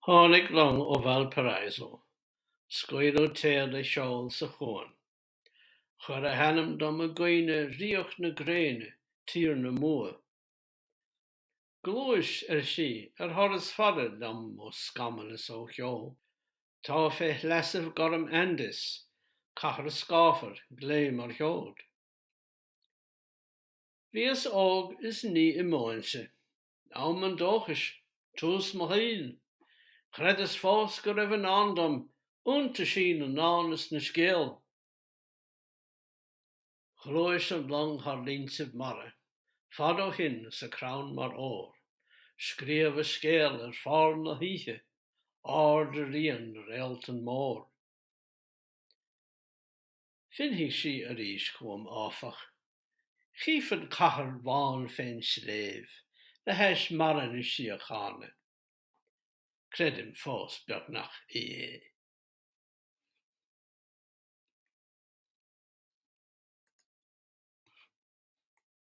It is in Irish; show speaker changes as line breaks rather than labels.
Tháinig long ó Valparaiso, scoileadh téal le seoil sa chuan. Chuir a hanam dom a gcuine ríoch na gréine, tír na mua. Glúis si ar thoras fada dom ó scamalas ó cheol. Tá fé leasah gurm andis, cahar scáfar, glé mar cheol. Bhíos óg is ní I móinse. Ná man dóchas, tús mo híl. Chredas fós go raibh an andam, únta sin an nánas na scéal. Chluais an long haar línsib mara, fad ó hin sa crown mar ór. Scríomh a scéal ar fáil na híthe, ár de rian réalt an mór. Finhí si a rís chum áfach. Chiefan cahar bháin féin sléif, le heis maran is si a cháne. Credim fós beag nach